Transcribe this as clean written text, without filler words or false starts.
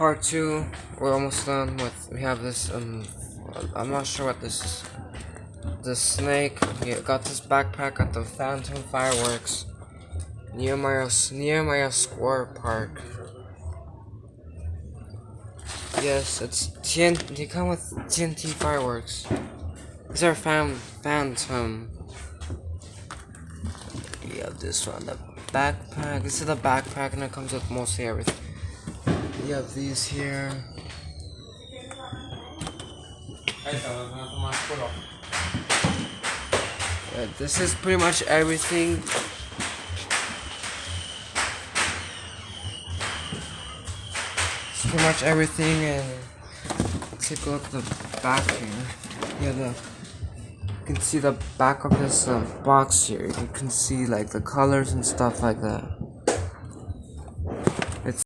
part 2. We're almost done with. We have this. I'm not sure what this is. The snake. We got this backpack at the Phantom Fireworks near Mario Square Park. Yes, it's TNT. They come with TNT fireworks. These are Phantom. We have this one, the backpack. This is the backpack, and it comes with mostly everything. You have these here. Yeah, this is pretty much everything. It's pretty much everything, and let's take a look at the back here. Yeah, you can see the back of this box here. You can see like the colors and stuff like that.